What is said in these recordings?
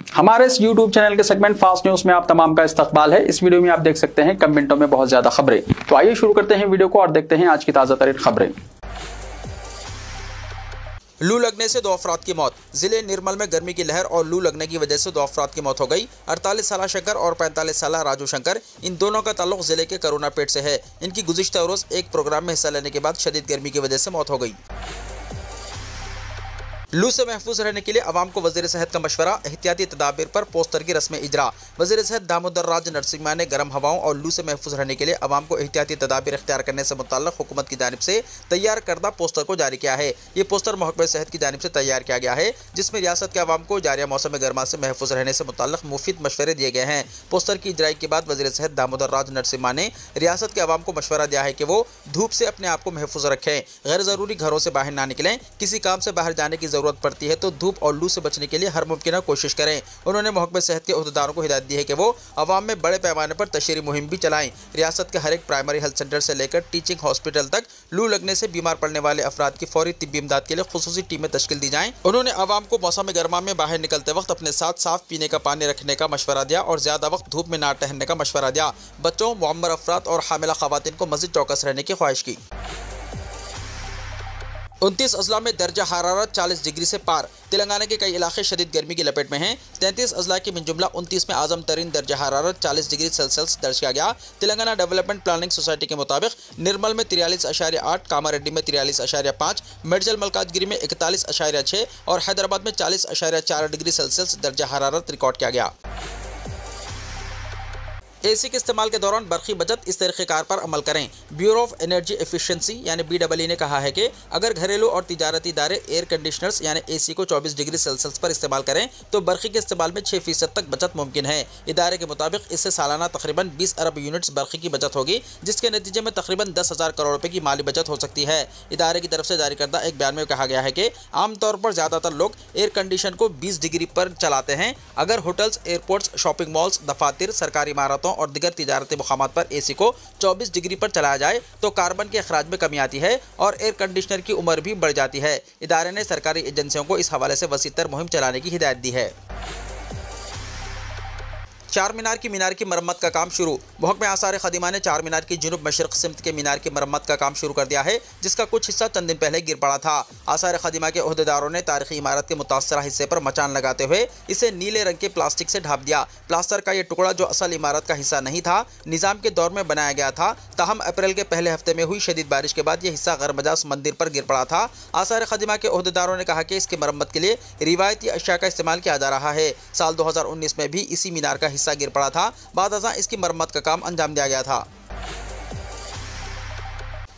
हमारे इस YouTube channel के सेगमेंट फास्ट न्यूज में आप तमाम का इस्तकबाल है। इस वीडियो में आप देख सकते हैं कम मिनटों में बहुत ज्यादा खबरें। तो आइए शुरू करते हैं वीडियो को और देखते हैं आज की ताजा तरीन खबरें। लू लगने से 2 अफराद की मौत। जिले निर्मल में गर्मी की लहर और लू लगने की वजह से 2 अफराद की मौत हो गई। 48 साल शंकर और 45 साल राजू शंकर, इन दोनों का ताल्लुक जिले के करोना पेट से है। इनकी गुज़िश्ता रोज एक प्रोग्राम में हिस्सा लेने के बाद शदीद गर्मी की वजह से मौत हो गई। लू से महफूज रहने के लिए अवाम को वज़ीर सेहत का मशवरा, एहतियाती तदाबीर पर पोस्टर की रस्म इजरा। वज़ीर सेहत दामोदर राज नरसिम्हा ने गर्म हवाओं और लू से महफूज रहने के लिए अवाम को एहतियाती तदाबीर इख्तियार करने से मुताल्लिक़ हुकूमत की जानिब से तैयार करदा पोस्टर को जारी किया है। ये पोस्टर महकमे सेहत की जानिब से तैयार किया गया है, जिसमें रियासत के अवाम को जारिया मौसम गर्मा से महफूज रहने से मुताल्लिक़ मुफीद मशवरे दिए गए हैं। पोस्टर की इजराई के बाद वज़ीर सेहत दामोदर राज नरसिम्हा ने रियासत के अवाम को मशवरा दिया है कि वो धूप से अपने आप को महफूज रखें, गैर ज़रूरी घरों से बाहर ना निकलें। किसी काम से बाहर जाने की ज़रूरत पड़ती है तो धूप और लू से बचने के लिए हर मुमकिन कोशिश करें। उन्होंने महकमे सेहत के अहदेदारों को हिदायत दी है कि वो अवाम में बड़े पैमाने पर तशहीरी मुहिम भी चलाएं। रियासत के हर एक प्राइमरी हेल्थ सेंटर से लेकर टीचिंग हॉस्पिटल तक लू लगने से बीमार पड़ने वाले अफराद की फौरी तिब्बी इमदाद के लिए खुसूसी टीमें तश्कील दी जाएं। उन्होंने अवाम को मौसम गर्मा में बाहर निकलते वक्त अपने साथ साफ पीने का पानी रखने का मशवरा दिया और ज्यादा वक्त धूप में ना टहलने का मशवरा दिया। बच्चों, मुअम्मर अफराद और हामिला खवातीन को मज़ीद चौकस रहने की ख्वाहिश की। 29 अजला में दर्जा हरारत 40 डिग्री से पार। तेलंगाना के कई इलाके शदीद गर्मी की लपेट में हैं। 33 अजला की मिनजुमला 29 में आजम तरीन दर्जा हरारत 40 डिग्री सेल्सियस दर्ज किया गया। तेलंगाना डेवलपमेंट प्लानिंग सोसाइटी के मुताबिक निर्मल में 43.8, कामारेड्डी में 43.5, मेडजल मलकाजगिरी में 41.6 और हैदराबाद में 40.4 डिग्री सेल्सियस दर्जा हरारत रिकॉर्ड किया गया। एसी के इस्तेमाल के दौरान बरक़ी बचत, इस तरीक़ेकार पर अमल करें। ब्यूरो ऑफ एनर्जी एफिशिएंसी यानी BEE ने कहा है कि अगर घरेलू और तिजारती इदारे एयर कंडीशनर्स यानी एसी को 24 डिग्री सेल्सियस पर इस्तेमाल करें तो बरक़ी के इस्तेमाल में 6% तक बचत मुमकिन है। इदारे के मुताबिक इससे सालाना तकरीबन 20 अरब यूनिट्स बरक़ी की बचत होगी, जिसके नतीजे में तकरीबन 10,000 करोड़ रुपये की माली बचत हो सकती है। इदारे की तरफ से जारी करदा एक बयान में कहा गया है कि आमतौर पर ज़्यादातर लोग एयर कंडीशन को 20 डिग्री पर चलाते हैं। अगर होटल्स, एयरपोर्ट्स, शॉपिंग मॉल्स, दफातर, सरकारी इमारतों और दिगर तिजारती मुकामात पर एसी को 24 डिग्री पर चलाया जाए तो कार्बन के अखराज में कमी आती है और एयर कंडीशनर की उम्र भी बढ़ जाती है। इदारे ने सरकारी एजेंसियों को इस हवाले से वसीतर मुहिम चलाने की हिदायत दी है। चार मीनार की मरम्मत का काम शुरू। महकमे आसार खदीमा ने चार मीनार की जुनूब मशरक सिमत के मीनार की मरम्मत का काम शुरू कर दिया है, जिसका कुछ हिस्सा चंद दिन पहले गिर पड़ा था। आसार खदीमा के अहदेदारों ने तारीखी इमारत के मुतासरा हिस्से पर मचान लगाते हुए इसे नीले रंग के प्लास्टिक से ढाँप दिया। प्लास्टर का यह टुकड़ा जो असल इमारत का हिस्सा नहीं था, निज़ाम के दौर में बनाया गया था। ताहम अप्रैल के पहले हफ्ते में हुई शदीद बारिश के बाद यह हिस्सा गैरमजाज मंदिर पर गिर पड़ा था। आसार खदीमा के अहदेदारों ने कहा कि इसकी मरम्मत के लिए रिवायती अशिया का इस्तेमाल किया जा रहा है। साल 2019 में भी इसी मीनार का हिस्सा गिर पड़ा था। बाद अज़ां इसकी मरम्मत का काम अंजाम दिया गया था।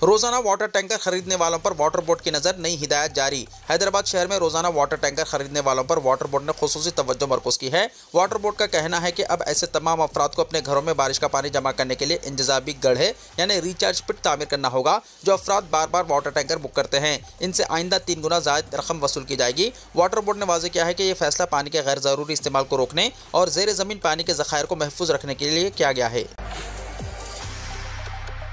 रोजाना वाटर टैंकर खरीदने वालों पर वाटर बोर्ड की नज़र, नई हिदायत जारी। हैदराबाद शहर में रोजाना वाटर टैंकर खरीदने वालों पर वाटर बोर्ड ने खुसूसी तवज्जो मरकूज़ की है। वाटर बोर्ड का कहना है कि अब ऐसे तमाम अफराद को अपने घरों में बारिश का पानी जमा करने के लिए इंतजाबी गढ़े यानी रिचार्ज पिट तामीर करना होगा। जो अफराद बार बार वाटर टैंकर बुक करते हैं, इनसे आइंदा 3 गुना ज़ायद रकम वसूल की जाएगी। वाटर बोर्ड ने वाज़ेह किया है कि यह फैसला पानी के गैर ज़रूरी इस्तेमाल को रोकने और ज़ेर ज़मीन पानी के ज़खायर को महफूज रखने के लिए किया गया है।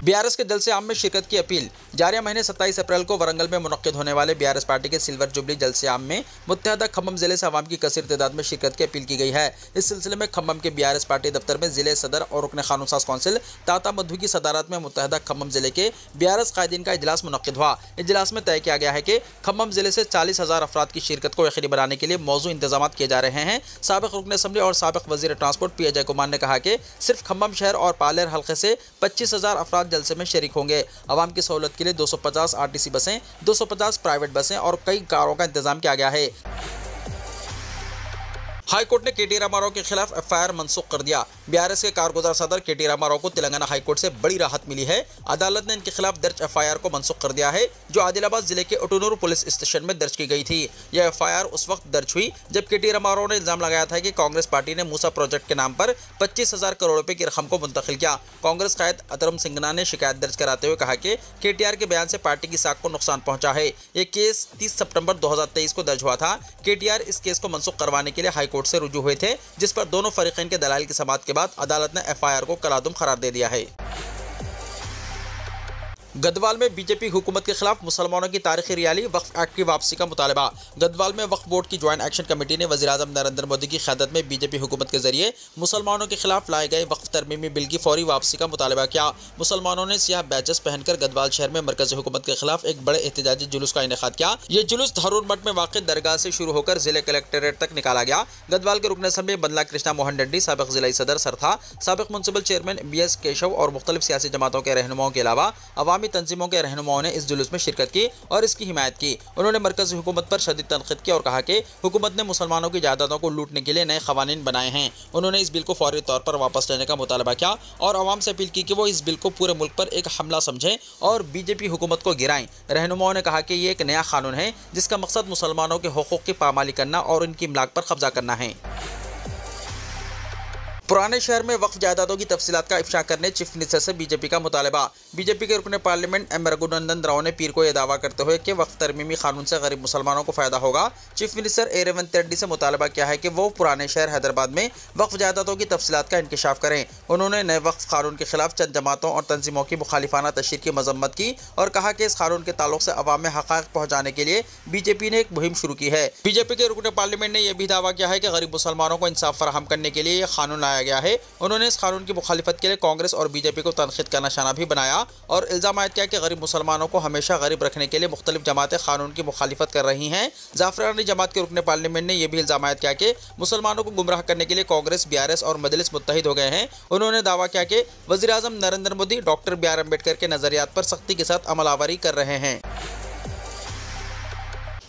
BRS के जलसे आम में शिरकत की अपील। जारिया महीने 27 अप्रैल को वरंगल में मुनक्किद होने वाले BRS पार्टी के सिल्वर जुबली जलसे आम में मुत्तहदा खम्मम जिले से आवाम की कसीर तादाद में शिरकत की अपील की गई है। इस सिलसिले में खम्मम के BRS पार्टी दफ्तर में जिले सदर और रुकन कानून साज कौंसिल ताता मधु की सदारत में मुत्तहदा खम्मम जिले के BRS कायदीन का इजलास मुनक्किद हुआ। इजलास में तय किया गया है कि खम्मम जिले से 40,000 अफराद की शिरकत को यकीनी बनाने के लिए मौजूद इंतजाम किए जा रहे हैं। साबिक रुकन असम्बली और साबिक वजीर ट्रांसपोर्ट पी अजय कुमार ने कहा कि सिर्फ खम्मम शहर और पालेर हल्के से 25,000 अफराद जलसे में शरीक होंगे। अवाम की सहूलत के लिए 250 RTC बसें, 250 प्राइवेट बसें और कई कारों का इंतजाम किया गया है। हाई कोर्ट ने KT रामाराव के खिलाफ FIR मनसूख कर दिया। BRS के कारगुजार सदर KT रामाराव को तेलंगाना हाई कोर्ट से बड़ी राहत मिली है। अदालत ने इनके खिलाफ दर्ज FIR को मनसूख कर दिया है, जो आदिलाबाद जिले के उटनूर पुलिस स्टेशन में दर्ज की गई थी। यह FIR उस वक्त दर्ज हुई जब KT रामाराव ने इल्जाम लगाया था कि कांग्रेस पार्टी ने मूसा प्रोजेक्ट के नाम पर 25,000 करोड़ रुपए की रकम को मुंतकिल किया। कांग्रेस कायद अतरम सिंगना ने शिकायत दर्ज कराते हुए कहा कि KTR के बयान से पार्टी की साख को नुकसान पहुंचा है। ये केस 30 सितंबर 2023 को दर्ज हुआ था। KTR इस केस को मनसूख करवाने के लिए हाई कोर्ट से रुजू हुए थे, जिस पर दोनों फरीकैन के दलाइल की समाअत के बाद अदालत ने FIR को कलादुम करार दे दिया है। गदवाल में बीजेपी हुकूमत के खिलाफ मुसलमानों की तारीखी रैली, वक्फ एक्ट की वापसी का मुतालबा। गदवाल में वक्फ बोर्ड की ज्वाइंट एक्शन कमेटी ने वज़ीर-ए-आज़म नरेंद्र मोदी की क़यादत में बीजेपी हुकूमत के जरिए मुसलमानों के खिलाफ लाए गए वक्फ तरमीमी बिल की फौरी वापसी का मुतालबा किया। मुसलमानों ने सियाह बैचेस पहनकर गदवाल शहर में मरकज़ी हुकूमत के खिलाफ एक बड़े एहतजाजी जुलूस का इनेकाद किया। ये जुलूस धारून मठ में वाक़ दरगाह से शुरू होकर जिले कलेक्ट्रेट तक निकाला गया। गदवाल के रुकन असम्बली बंदला कृष्णा मोहन रेड्डी, साबिक़ जिला सदर सरथा, साबिक़ म्युनिसिपल चेयरमैन BS केशव और मुख्तलिफ सियासी जमातों के रहनुमाओं के अलावा अवामी तंजीमों के रहनुमाओं ने इस जुलूस में शिरकत की और इसकी हिमायत की। उन्होंने मरकज़ी हुकूमत पर शदीद तनक़ीद की और कहा कि हुकूमत ने मुसलमानों की जायदादों को लूटने के लिए नए क़वानीन बनाए हैं। उन्होंने इस बिल को फौरी तौर पर वापस लेने का मुतालबा किया और अवाम से अपील की कि वो इस बिल को पूरे मुल्क पर एक हमला समझें और बीजेपी हुकूमत को गिराएं। रहनुमाओं ने कहा कि ये एक नया कानून है जिसका मकसद मुसलमानों के हुकूक़ की पामाली करना और इनकी इमलाक पर कब्जा करना है। पुराने शहर में वक्फ जायदादों की तफसीलात का इफ्शा करने चीफ मिनिस्टर से बीजेपी का मुतालबा। बीजेपी के रुकन पार्लियामेंट M रघुनंदन राव ने पीर को यह दावा करते हुए कि वक्फ तरमीमी कानून से गरीब मुसलमानों को फ़ायदा होगा। Chief minister A Revanth Reddy से मुतालबा किया है कि वो पुराने शहर हैदराबाद में वक्फ जायदादों की तफसीलात का इंकशाफ करें। उन्होंने नए वक्फ कानून के खिलाफ चंद जमातों और तंजीमों की मुखालिफाना तशरीह की मजम्मत की और कहा कि इस कानून के ताल्लुक से अवाम में हक़ाइक़ पहुँचाने के लिए बीजेपी ने एक मुहिम शुरू की है। बीजेपी के रुकन पार्लियामेंट ने यह भी दावा किया है कि गरीब मुसलमानों को इंसाफ फराहम करने के लिए यह कानून लाया गया है। उन्होंने इस कानून की मुखालिफत के लिए कांग्रेस और बीजेपी को तनकीद का निशाना भी बनाया और इल्ज़ाम आयद किया कि गरीब मुसलमानों को हमेशा गरीब रखने के लिए मुख्तलिफ जमातें कानून की मुखालिफत कर रही हैं। जाफरानी जमात के रुकन पार्लियामेंट ने यह भी इल्ज़ाम आयद किया कि मुसलमानों को गुमराह करने के लिए कांग्रेस, BRS और मजलिस मुत्तहिद हो गए हैं। उन्होंने दावा किया कि वज़ीर-ए-आज़म नरेंद्र मोदी डॉक्टर B.R. अम्बेडकर के नज़रियात पर सख्ती के साथ अमलावरी कर रहे हैं।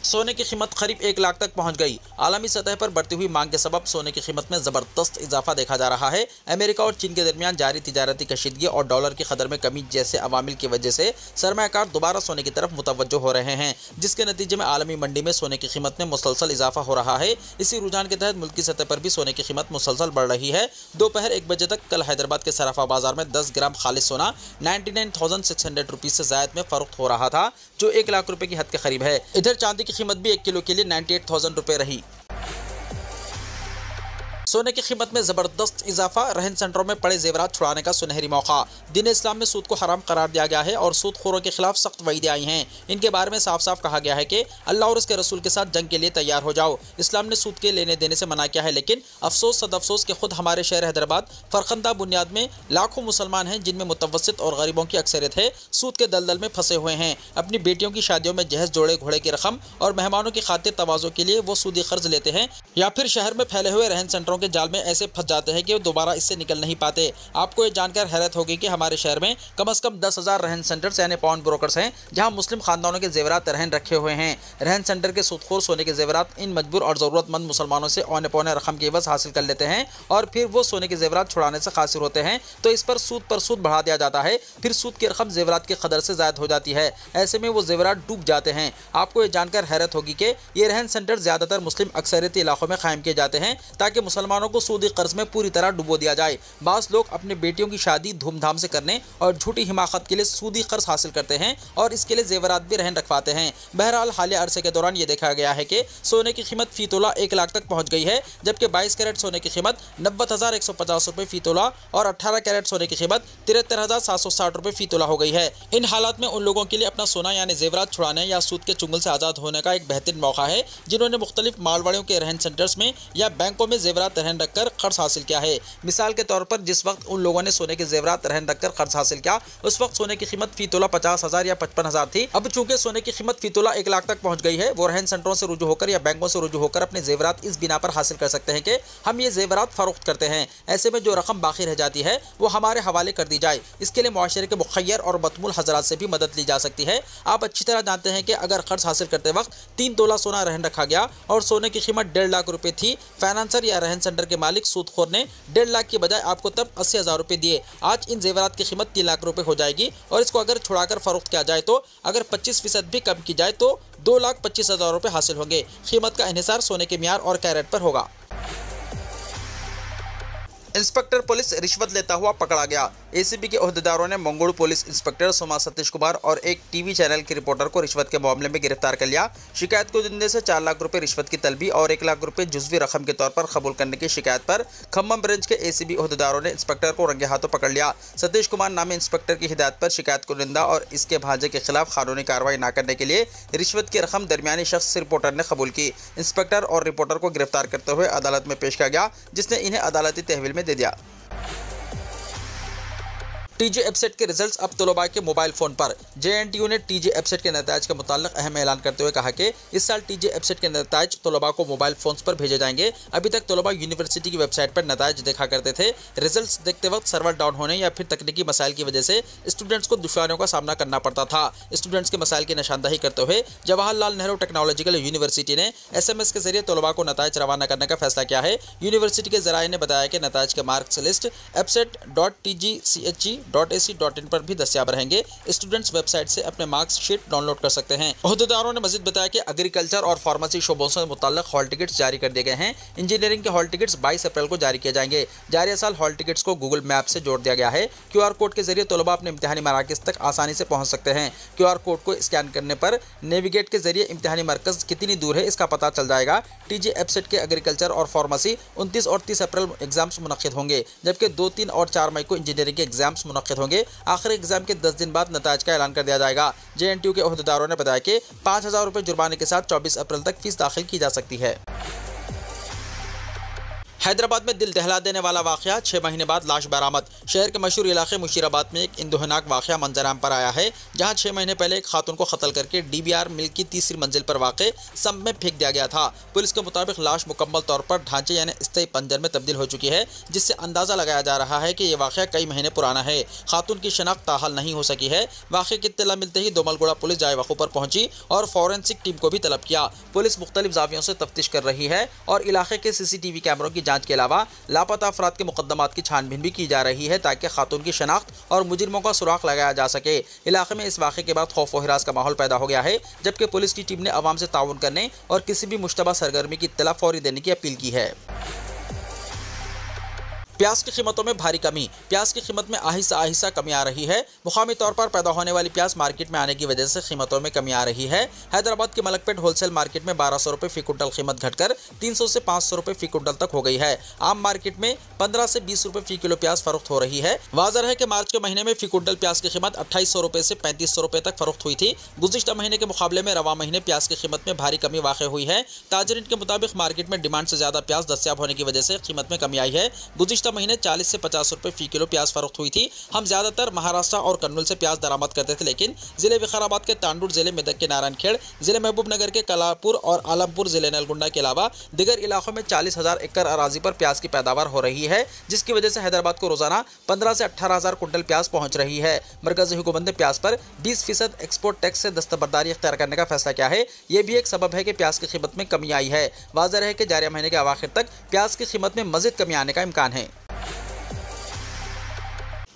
सोने की कीमत करीब 1 लाख तक पहुंच गई। आलमी सतह पर बढ़ती हुई मांग के सबब सोने की कीमत में ज़बरदस्त इजाफा देखा जा रहा है। अमेरिका और चीन के दरमियान जारी तिजारती कशीदगी और डॉलर की कदर में कमी जैसे अवामिल की वजह से सरमायाकार दोबारा सोने की तरफ मुतवज्जो हो रहे हैं, जिसके नतीजे में आलमी मंडी में सोने की कीमत में मुसलसल इजाफा हो रहा है। इसी रुझान के तहत मुल्क की सतह पर भी सोने की कीमत मुसलसल बढ़ रही है। दोपहर 1 बजे तक कल हैदराबाद के सराफा बाजार में 10 ग्राम खालिस सोना 99,600 रुपये से ज़ायद में फरोख्त हो रहा था, जो 1 लाख रुपये की हद के करीब है। इधर चांदी की कीमत भी 1 किलो के लिए 98,000 रुपये रही। सोने की कीमत में ज़बरदस्त इजाफा, रहन सेंटरों में पड़े जेवरात छुड़ाने का सुनहरी मौका। दीन इस्लाम में सूद को हराम करार दिया गया है और सूदखोरों के खिलाफ सख्त वईदें आई हैं। इनके बारे में साफ साफ कहा गया है कि अल्लाह और उसके रसूल के साथ जंग के लिए तैयार हो जाओ। इस्लाम ने सूद के लेने देने से मना किया है, लेकिन अफसोस सद अफसोस के खुद हमारे शहर हैदराबाद फरखंदा बुनियाद में लाखों मुसलमान हैं जिनमें मुतवस्सित और गरीबों की अक्सरियत है, सूद के दलदल में फंसे हुए हैं। अपनी बेटियों की शादियों में जहेज जोड़े घोड़े की रकम और मेहमानों की खातिर तवाज़ो के लिए वो सूदी कर्ज लेते हैं या फिर शहर में फैले हुए रहन सेंटरों के जाल में ऐसे फंस जाते हैं कि वो दोबारा इससे निकल नहीं पाते। आपको ये जानकर हैरत होगी कि हमारे शहर में कम से कम 10,000 रहन सेंटर्स यानी पाउंड ब्रोकर्स हैं, जहां मुस्लिम खानदानों के जेवरात रहन रखे हुए हैं। रहन सेंटर के सूदखोर सोने के जेवरात इन मजबूर और ज़रूरतमंद मुसलमानों से औने पौने रकम की एवज़ हासिल कर लेते हैं और फिर वो सोने के जेवरात छुड़ाने से कासिर होते हैं, तो इस पर सूद बढ़ा दिया जाता है। फिर सूद की रकम जेवरात की कदर से ज़ायद हो जाती है। ऐसे में वो जेवरात डूब जाते हैं। आपको ये जानकर हैरत होगी कि ये रहन सेंटर ज़्यादातर मुस्लिम अक्सरियती इलाकों में कायम किए जाते हैं ताकि मुसलमानों को सूदी कर्ज में पूरी तरह डुबो दिया जाए। बाज़ लोग अपने बेटियों की शादी धूमधाम से करने और झूठी हिमाकत के लिए सूदी कर्ज हासिल करते हैं और इसके लिए जेवरात भी रहन रखवाते हैं। बहरहाल हालिया अरसे के दौरान ये देखा गया है कि सोने की कीमत फी तोला 1 लाख तक पहुंच गई है, जबकि 22 कैरेट सोने की कीमत 90,150 रुपये फी तोला और 18 कैरेट सोने की कीमत 73,760 रुपये फी तोला हो गई है। इन हालात में उन लोगों के लिए अपना सोना यानी जेवरात छुड़ाने या सूद के चुंगल से आज़ाद होने का एक बेहतरीन मौका है, जिन्होंने मुख्तलिफ मालवाड़ियों के रहन सेंटर्स में या बैंकों में जेवरात रहन रखकर कर्ज हासिल किया है। मिसाल के तौर पर जिस वक्त उन लोगों ने सोने के जेवरात रहन रखकर कर्ज हासिल किया, उस वक्त सोने की कीमत फी तोला 50,000 या 55,000 थी। अब चूंकि सोने की कीमत फी तोला 1 लाख तक पहुंच गई है, वो रहन सेंटरों से रुजू होकर या बैंकों से रुजू होकर अपने जेवरात इस बिना पर हासिल कर सकते हैं कि हम ये जेवरात फरोख्त करते हैं। ऐसे में जो रकम बाकी रह जाती है वो हमारे हवाले कर दी जाए। इसके लिए मुआशरे के मुखय्यर और मतमुल हजरात से भी मदद ली जा सकती है। आप अच्छी तरह जानते हैं कि अगर कर्ज हासिल करते वक्त 3 तोला सोना रहन रखा गया और सोने की कीमत 1.5 लाख रुपए थी, फाइनेंसर या रहन सेंटर के मालिक सूदखोर ने 1.5 लाख की बजाय आपको तब 80,000 रुपये दिए। आज इन जेवरात की कीमत 3 लाख रुपए हो जाएगी और इसको अगर छुड़ाकर फरोख्त किया जाए तो अगर 25% भी कम की जाए तो 2,25,000 रुपये हासिल होंगे। कीमत का इन्हिसार सोने के मियार और कैरेट पर होगा। इंस्पेक्टर पुलिस रिश्वत लेता हुआ पकड़ा गया। एसीबी के ओहदेदारों ने मंगोड़ पुलिस इंस्पेक्टर सोमा सतीश कुमार और एक टीवी चैनल के रिपोर्टर को रिश्वत के मामले में गिरफ्तार कर लिया। शिकायत को देने से 4 लाख रुपए रिश्वत की तलबी और 1 लाख रुपए जुज़वी रकम के तौर पर कबूल करने की शिकायत पर खम्मम ब्रांच के एसीबी ओहदेदारों ने इंस्पेक्टर को रंगे हाथों पकड़ लिया। सतीश कुमार नामी इंस्पेक्टर की हिदायत पर शिकायत को निंदा और इसके भांजे के खिलाफ कानूनी कार्रवाई न करने के लिए रिश्वत की रकम दरमियानी शख्स रिपोर्टर ने कबूल की। इंस्पेक्टर और रिपोर्टर को गिरफ्तार करते हुए अदालत में पेश किया गया, जिसने इन्हें अदालती तहवील में दे दिया। टीजे एबसेट के रिजल्ट्स अब तलबा के मोबाइल फ़ोन पर। जेएनटीयू ने टीजे एबसेट के नतायज के मुताल्लिक अहम ऐलान करते हुए कहा कि इस साल टीजे एबसेट के नतायज तलबा को मोबाइल फ़ोन्स पर भेजे जाएंगे। अभी तक तलबा यूनिवर्सिटी की वेबसाइट पर नतायज देखा करते थे। रिजल्ट्स देखते वक्त सर्वर डाउन होने या फिर तकनीकी मसाइल की वजह से स्टूडेंट्स को दुश्वारियों का सामना करना पड़ता था। स्टूडेंट्स के मसाइल की निशानदही करते हुए जवाहरलाल नेहरू टेक्नोलॉजिकल यूनिवर्सिटी ने SMS के जरिए तलबा को नतायज रवाना करने का फैसला किया है। यूनिवर्सिटी के जराये ने बताया कि नतायज के मार्क्स लिस्ट ebset.tgche.ac.in पर भी दस्तियाब रहेंगे। स्टूडेंट्स वेबसाइट से अपने मार्क्स शीट डाउनलोड कर सकते हैं। ओहदेदारों ने मजीद बताया कि एग्रीकल्चर और फार्मेसी शोबों से मुताल्लिक हॉल टिकट्स जारी कर दिए गए हैं। इंजीनियरिंग के हॉल टिकट्स 22 अप्रैल को जारी किए जाएंगे। जारी साल हॉल टिकट्स को गूगल मैप से जोड़ दिया गया है। QR कोड के जरिए तलबा अपने इम्तिहानी मराकज़ तक आसानी से पहुँच सकते हैं। QR कोड को स्कैन करने पर नेविगेट के जरिए इम्तिहानी मरकज़ कितनी दूर है इसका पता चल जाएगा। टीजे एबसेट के एग्रीकल्चर और फार्मेसी 29 और 30 अप्रैल एग्जाम्स मुनक़िद होंगे, जबकि 2, 3 और 4 मई को इंजीनियरिंग के एग्जाम्स मुनक़िद होंगे। आखिरी एग्जाम के 10 दिन बाद नतायज का ऐलान कर दिया जाएगा। जेएनटीयू के ओहदेदारों ने बताया कि 5,000 रुपये जुर्माने के साथ 24 अप्रैल तक फीस दाखिल की जा सकती है। हैदराबाद में दिल दहला देने वाला वाक़या, 6 महीने बाद लाश बरामद। शहर के मशहूर इलाके मुशीराबाद में एक इंदोहनाक वाक़या मंजराम पर आया है, जहां 6 महीने पहले एक खातून को कत्ल करके DBR मिल की 3री मंजिल पर वाक़े सम्प में फेंक दिया गया था। पुलिस के मुताबिक लाश मुकम्मल तौर पर ढांचे यानी स्थायी पंजर में तब्दील हो चुकी है, जिससे अंदाज़ा लगाया जा रहा है कि यह वाक़या कई महीने पुराना है। खातून की शनाख्त ताहाल नहीं हो सकी है। वाक़े की इत्तला मिलते ही दोमलगुड़ा पुलिस जाए वक़ू पर पहुंची और फॉरेंसिक टीम को भी तलब किया। पुलिस मुख्तलिफ ज़ावियों से तफ्तीश कर रही है और इलाके के CCTV कैमरों की जाँच के अलावा लापता अफराद के मुकदमात की छानबीन भी की जा रही है, ताकि खातून की शनाख्त और मुजरिमों का सुराग लगाया जा सके। इलाके में इस वाक़े के बाद खौफ व हिरास का माहौल पैदा हो गया है, जबकि पुलिस की टीम ने अवाम से ताउन करने और किसी भी मुश्तबा सरगर्मी की इत्तला फौरी देने की अपील की है। प्याज की कीमतों में भारी कमी। प्याज की कीमत में आहिस्ता कमी आ रही है। मुकामी तौर पर पैदा होने वाली प्याज मार्केट में आने की वजह से कीमतों में कमी आ रही है। हैदराबाद की मलकपेट होलसेल मार्केट में 1200 रुपये फी कुंटल कीमत घटकर 300 से 500 रुपये फी कुंटल तक हो गई है। आम मार्केट में 15 से 20 रुपये फी किलो प्याज फरोख्त हो रही है। वाज़ह है कि मार्च के महीने में फी कुंटल प्याज की कीमत 2800 रुपये से 3500 रुपये तक फरोख्त हुई थी। गुज़िश्ता महीने के मुकाबले में रवा महीने प्याज की कीमत में भारी कमी वाक़ हुई है। ताजरीन के मुताबिक मार्केट में डिमांड से ज़्यादा प्याज दस्तियाब होने की वजह से कीमत में कमी आई है। गुज़िश्ता महीने 40 से 50 रुपये फी किलो प्याज फरोख्त हुई थी। हम ज्यादातर महाराष्ट्र और कन्नूल से प्याज दरामद करते थे, लेकिन जिले विकाराबाद के तांडूर, जिले मेदक के नारायणखेड़, जिले महबूबनगर के कलापुर और आलमपुर, जिले नलगुंडा के अलावा दिगर इलाकों में 40,000 एकड़ अराजी पर प्याज की पैदावार हो रही है, जिसकी वजह से हैदराबाद को रोजाना 15 से 18,000 कुंटल प्याज पहुंच रही है। मरकजी हुकूमत ने प्याज पर 20% एक्सपोर्ट टैक्स से दस्तबरदारी इख्तियार करने का फैसला किया है। यह भी एक सबब है कि प्याज की कीमत में कमी आई है। वाज़ह है कि जारी महीने के अवाखिर तक प्याज की कीमत में मज़ीद कमी आने का इम्कान है।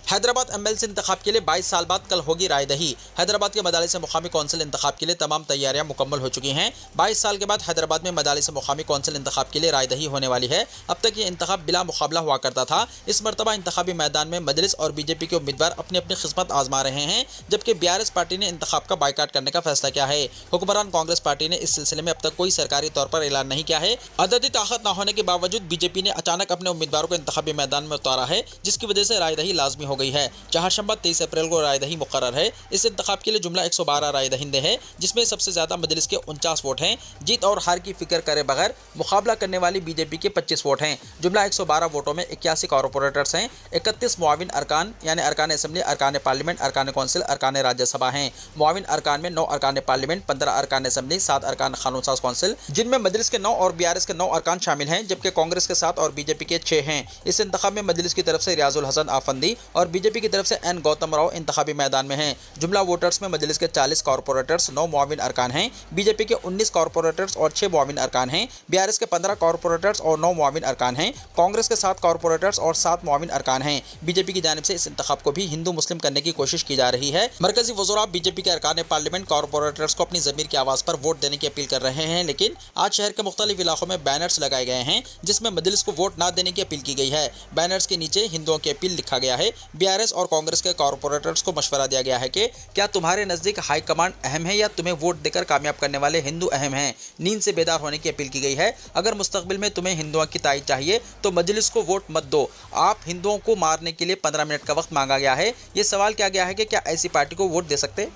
हैदराबाद MLC इंतखाब के लिए 22 साल बाद कल होगी रायदही। हैदराबाद के मदालिस मुकामी कौंसिल इंतखाब के लिए तमाम तैयारियां मुकम्मल हो चुकी हैं। 22 साल के बाद हैदराबाद में मदालिस मुकामी कौंसिल इंतखाब के लिए रायदही होने वाली है। अब तक ये इंतखाब बिला मुकाबला हुआ करता था। इस मरतबा इंतखाबी मैदान में मजलिस और BJP के उम्मीदवार अपनी अपनी किस्मत आजमा रहे हैं, जबकि BRS पार्टी ने इंतखाब का बाइकाट करने का फैसला किया है। हुक्मरान कांग्रेस पार्टी ने इस सिलसिले में अब तक कोई सरकारी तौर पर ऐलान नहीं किया है। अददी ताकत न होने के बावजूद BJP ने अचानक अपने उम्मीदवारों को इंतखाबी मैदान में उतारा है, जिसकी वजह से रायदही लाजमी हो गई है। शंबा 23 अप्रैल को रायदही मुकर्रर है। इस इंतखाब के लिए जुमला 112 रायदहिंदे हैं, जिसमें सबसे ज्यादा मजलिस के 49 वोट हैं। जीत और हार की फिक्र करे बगैर मुकाबला करने वाली BJP के 25 वोट हैं। जुमला 112 वोटों में 81 कॉर्पोरेटर्स हैं, 31 मुआविन अरकान यानी अरकान असम्बली, अरकान पार्लियामेंट, अरकान कौंसिल, अरकान राज्यसभा हैं। मुआविन अरकान में 9 अरकान पार्लियामेंट, 15 अरकान असम्बली, 7 अरकान कानून साज कौंसिल, जिनमें मजलिस के 9 और BRS के 9 अरकान शामिल हैं, जबकि कांग्रेस के 7 और BJP के 6 हैं। इस इंतखाब में मजलिस की तरफ से रियाजुल हसन आफंदी और BJP की तरफ से N गौतम राव इंतखाबी मैदान में हैं। जुमला वोटर्स में मजलिस के 40 कॉर्पोरेटर्स, 9 मुआविन अरकान हैं, BJP के 19 कॉर्पोरेटर्स और 6 मुआविन अरकान हैं, BRS के 15 कॉर्पोरेटर्स और 9 मुआविन अरकान हैं, कांग्रेस के 7 कॉर्पोरेटर्स और 7 मुआविन अरकान हैं। BJP की जानिब से इस इंतखाब को भी हिंदू मुस्लिम करने की कोशिश की जा रही है। मरकजी वज़रा BJP के अरकान पार्लियामेंट कॉर्पोरेटर्स को अपनी ज़मीर की आवाज़ पर वोट देने की अपील कर रहे हैं, लेकिन आज शहर के मुख्तलिफ इलाकों में बैनर्स लगाए गए हैं, जिसमें मजलिस को वोट न देने की अपील की गई है। बैनर्स के नीचे हिंदुओं की अपील लिखा गया है। बीआरएस और कांग्रेस के कॉर्पोरेटर्स को मशवरा दिया गया है कि क्या तुम्हारे नजदीक हाईकमांड अहम है या तुम्हें वोट देकर कामयाब करने वाले हिंदू अहम हैं। नींद से बेदार होने की अपील की गई है। अगर मुस्तकबिल में तुम्हें हिंदुओं की ताईद चाहिए तो मजलिस को वोट मत दो। आप हिंदुओं को मारने के लिए 15 मिनट का वक्त मांगा गया है। ये सवाल किया गया है कि क्या ऐसी पार्टी को वोट दे सकते।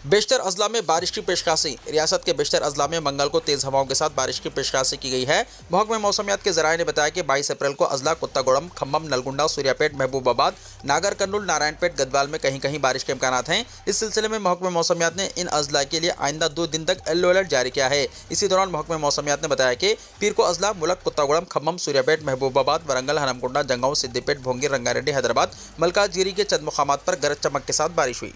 बेशतर अजला में बारिश की पेशकशी। रियासत के बेशतर अजला में मंगल को तेज हवाओं के साथ बारिश की पेशकशी की गई है। महकमे मौसमियात के जराये ने बताया कि 22 अप्रैल को अजला कुत्तागोड़म, खम्मम, नलगुंडा, सूर्यापेट, महबूबाबाद, नागर कर्नूल, नारायणपेट, गदवाल में कहीं कहीं बारिश के इम्कानात हैं। इस सिलसिले में महकमे मौसमियात ने इन अजला के लिए आइंदा 2 दिन तक येलो अलर्ट जारी किया है। इसी दौरान महकमे मौसमियात ने बताया कि पीर को अजला, मुलक, कुत्तागोड़म, खम्मम, सूर्यापेट, महबूबाबाद, वरंगल, हनमकुंडा, जंगांव, सिद्दीपेट, भोंगी, रंगारेड्डी, हैदराबाद, मलकाजगिरी के चंद मुकामात पर गरज चमक के साथ बारिश हुई।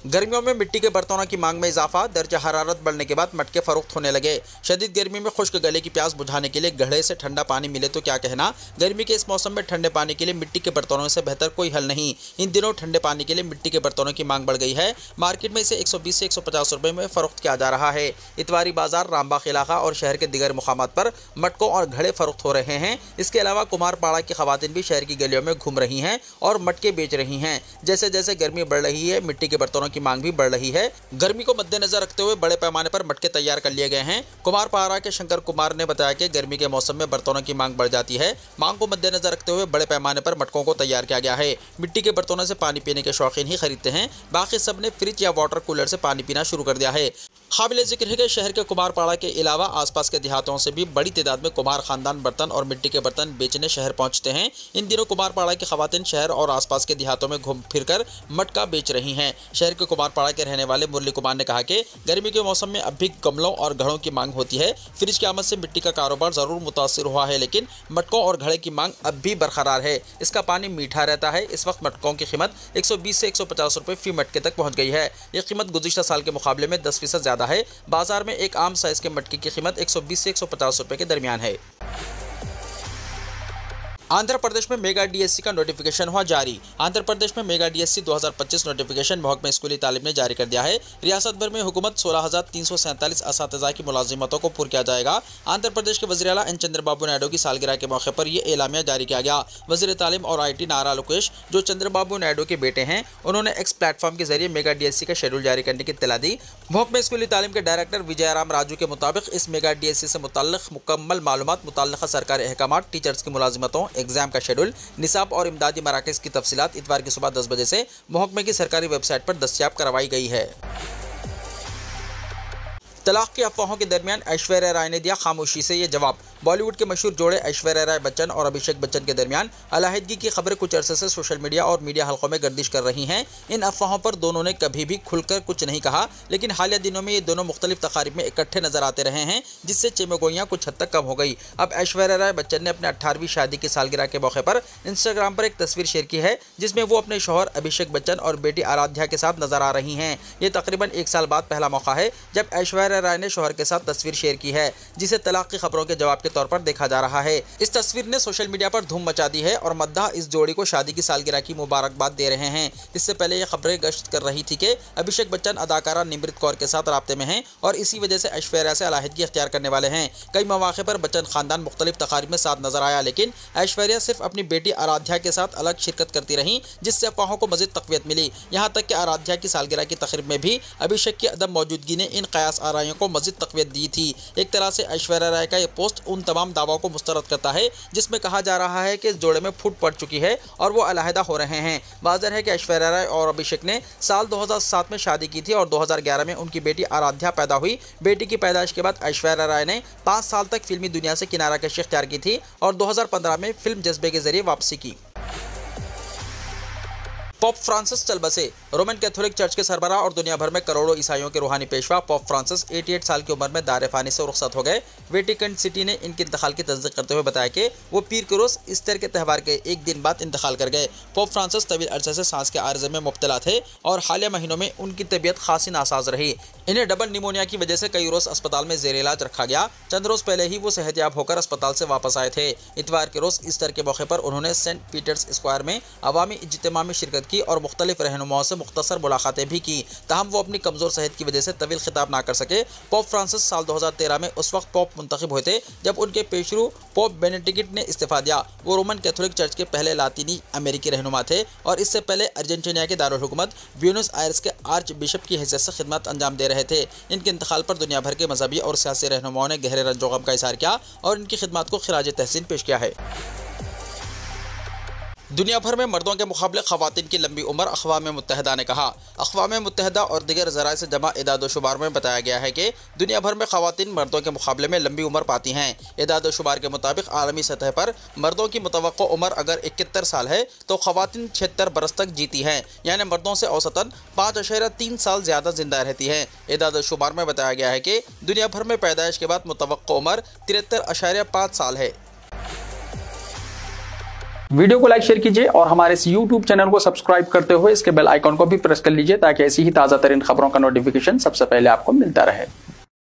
गर्मियों में मिट्टी के बर्तनों की मांग में इजाफा। दर्जा हरारत बढ़ने के बाद मटके फरोख्त होने लगे। शदीद गर्मी में खुश्क गले की प्यास बुझाने के लिए घड़े से ठंडा पानी मिले तो क्या कहना। गर्मी के इस मौसम में ठंडे पानी के लिए मिट्टी के बर्तनों से बेहतर कोई हल नहीं। इन दिनों ठंडे पानी के लिए मिट्टी के बर्तनों की मांग बढ़ गई है। मार्केट में इसे 120 से 150 रुपये में फरोख्त किया जा रहा है। इतवारी बाजार, रामबाग इलाका और शहर के दिगर मुकामात पर मटकों और घड़े फरोख्त हो रहे हैं। इसके अलावा कुमारपाड़ा की खवातीन भी शहर की गलियों में घूम रही हैं और मटके बेच रही हैं। जैसे जैसे गर्मी बढ़ रही है, मिट्टी के बर्तनों की मांग भी बढ़ रही है। गर्मी को मद्देनजर रखते हुए बड़े पैमाने पर मटके तैयार कर लिए गए हैं। कुमारपाड़ा के शंकर कुमार ने बताया कि गर्मी के मौसम में बर्तनों की मांग बढ़ जाती है। मांग को मद्देनजर रखते हुए बड़े पैमाने पर मटकों को तैयार किया गया है। मिट्टी के बर्तनों से पानी पीने के शौकीन ही खरीदते हैं, बाकी सब ने फ्रिज या वाटर कूलर से पानी पीना शुरू कर दिया है। काबिल जिक्र है कि शहर के कुमारपाड़ा के अलावा आसपास के देहातों से भी बड़ी तादाद में कुमार खानदान बर्तन और मिट्टी के बर्तन बेचने शहर पहुंचते हैं। इन दिनों कुमारपाड़ा की खवातीन शहर और आसपास के देहातों में घूम फिरकर मटका बेच रही हैं। शहर के कुमारपाड़ा के रहने वाले मुरली कुमार ने कहा कि गर्मी के मौसम में अब भी गमलों और घड़ों की मांग होती है। फ्रिज की आमद से मिट्टी का कारोबार जरूर मुतासिर हुआ है, लेकिन मटकों और घड़े की मांग अब भी बरकरार है। इसका पानी मीठा रहता है। इस वक्त मटकों की कीमत 120 से 150 रुपये फी मटके तक पहुंच गई है। ये कीमत गुज़िश्ता साल के मुकाबले में 10% ज़्यादा है। बाजार में एक आम साइज के मटके की कीमत 120 से 150 रुपए के दरमियान है। आंध्र प्रदेश में मेगा डीएससी का नोटिफिकेशन हुआ जारी। आंध्र प्रदेश में मेगा डीएससी 2025 नोटिफिकेशन महकमे स्कूली तालीम ने जारी कर दिया है। रियासत भर में हुकूमत 16,347 असातिज़ा की मुलाजिमतों को पूरा किया जाएगा। आंध्र प्रदेश के वज़ीर आला एन चंद्रबाबू नायडू की सालगिरह के मौके पर यह एलामिया जारी किया गया। वज़ीर तालीम और IT नारा लोकेश, जो चंद्रबाबू नायडू के बेटे हैं, उन्होंने एक्स प्लेटफॉर्म के जरिए मेगा डीएससी का शेड्यूल जारी करने की इत्तला दी। महकमे स्कूली तालीम के डायरेक्टर विजयराम राजू के मुताबिक इस मेगा डीएससी से मुतल्लिक़ मुकम्मल मालूमात, मुतल्लिक़ा सरकारी अहकामात, टीचर्स की मुलाजिमतों, एग्जाम का शेड्यूल, निसाब और इमदादी मराकज़ की तफसीलात इतवार की सुबह 10 बजे से महकमे की सरकारी वेबसाइट पर दस्तयाब करवाई गई है। तलाक की अफवाहों के दरमियान ऐश्वर्या राय ने दिया खामोशी से ये जवाब। बॉलीवुड के मशहूर जोड़े ऐश्वर्या राय बच्चन और अभिषेक बच्चन के दरमियान अलहदगी की खबरें कुछ अरसे से सोशल मीडिया और मीडिया हलकों में गर्दिश कर रही हैं। इन अफवाहों पर दोनों ने कभी भी खुलकर कुछ नहीं कहा, लेकिन हालिया दिनों में ये दोनों मुख्तलिफ तकारीब में इकट्ठे नजर आते रहे हैं, जिससे चेमगोइयाँ कुछ हद तक कम हो गई। अब ऐश्वर्या राय बच्चन ने अपने 18वीं शादी की सालगिरह के मौके पर इंस्टाग्राम पर एक तस्वीर शेयर की है, जिसमें वो अपने शौहर अभिषेक बच्चन और बेटी आराध्या के साथ नजर आ रही हैं। ये तकरीबन 1 साल बाद पहला मौका है जब ऐश्वर्या राय ने शौहर के साथ तस्वीर शेयर की है, जिसे तलाक की खबरों के जवाब के तौर पर देखा जा रहा है। इस तस्वीर ने सोशल मीडिया पर धूम मचा दी है और मद्दाह इस जोड़ी को शादी की सालगिरह की मुबारकबाद दे रहे हैं। इससे पहले ये खबरें गश्त कर रही थी कि अभिषेक बच्चन अदाकारा निमृत कौर के साथ राब्ते में हैं और इसी वजह से ऐश्वर्या से अलहदगी इख्तियार करने वाले हैं। कई मौके पर बच्चन खानदान मुख्तलिफ तकारीब में साथ नजर आया, लेकिन ऐश्वर्या सिर्फ अपनी बेटी आराध्या के साथ अलग शिरकत करती रहीं, जिससे अफवाहों को मजीद तक़वियत मिली। यहाँ तक कि आराध्या की सालगिरह की तकरीब में भी अभिषेक की अदम मौजूदगी ने इन कयास आराइयों को मजीद तक़वियत दी थी। एक तरह से ऐश्वर्या राय का ये पोस्ट उन तमाम दावों को मुस्तरद करता है जिसमें कहा जा रहा है कि इस जोड़े में फूट पड़ चुकी है और वो अलहदा हो रहे हैं। वाज़ेह है कि ऐश्वर्या राय और अभिषेक ने साल 2007 में शादी की थी और 2011 में उनकी बेटी आराध्या पैदा हुई। बेटी की पैदाइश के बाद ऐश्वर्या राय ने 5 साल तक फिल्मी दुनिया से किनारा कशी इख्तियार की थी और 2015 में फिल्म जज्बे के जरिए वापसी की। पोप फ्रांसिस चल बसे। रोमन कैथोलिक चर्च के सरबराह और दुनिया भर में करोड़ों ईसाइयों के रूहानी पेशवा पोप फ्रांसिस 88 साल की उम्र में दार फानी से रुखसत हो गए। वेटिकन सिटी ने इनके इंतकाल की तस्दीक करते हुए बताया कि वो पीर के रोज़ ईस्टर के त्यौहार के एक दिन बाद इंतकाल कर गए। पोप फ्रांसिस तवील अरसे से सांस के आर्जे में मुब्तला थे और हालिया महीनों में उनकी तबीयत खासी नासाज रही। इन्हें डबल निमोनिया की वजह से कई रोज़ अस्पताल में जेर इलाज रखा गया। चंद रोज़ पहले ही वो सेहतयाब होकर अस्पताल से वापस आए थे। इतवार के रोज़ ईस्टर के मौके पर उन्होंने सेंट पीटर्स स्क्वायर में अवामी इज्तिमा में शिरकत की और मुख्तलिफ रहनुमाओं से मुख्तसर मुलाकातें भी की, ताहम वो अपनी कमज़ोर सेहत की वजह से तवील खिताब ना कर सके। पोप फ्रांसिस साल 2013 में उस वक्त पोप मुंतखब हुए थे जब उनके पेशरू पोप बेनेडिक्ट ने इस्तीफा दिया। वो रोमन कैथोलिक चर्च के पहले लातीनी अमेरिकी रहनुमा थे और इससे पहले अर्जेंटीना के दारुल हुकूमत ब्यूनस आयर्स के आर्च बिशप की हैसियत से खिदमत अंजाम दे रहे थे। इनके इंतकाल पर दुनिया भर के मजहबी और सियासी रहनुमाओं ने गहरे रंजो-गम का इजहार किया और इनकी खिदमत को खिराज तहसीन पेश किया है। दुनिया भर में मर्दों के मुकाबले खवातीन की लंबी उम्र अक़वाम मुत्तहिदा ने कहा। अक़वाम मुत्तहिदा और दीगर ज़राए से जमा इदाद-ओ-शुमार में बताया गया है कि दुनिया भर में खवातीन मर्दों के मुकाबले में लंबी उम्र पाती हैं। इदाद-ओ-शुमार के मुताबिक आलमी सतह पर मर्दों की मुतवक्को उम्र अगर 71 साल है तो खवातीन 76 बरस तक जीती हैं, यानी मर्दों से औसतन 5.3 साल ज़्यादा जिंदा रहती हैं। इदाद-ओ-शुमार में बताया गया है कि दुनिया भर में पैदाइश के बाद मुतवक्को उम्र 73.5 साल है। वीडियो को लाइक शेयर कीजिए और हमारे इस YouTube चैनल को सब्सक्राइब करते हुए इसके बेल आइकॉन को भी प्रेस कर लीजिए ताकि ऐसी ही ताज़ा तरीन खबरों का नोटिफिकेशन सबसे पहले आपको मिलता रहे।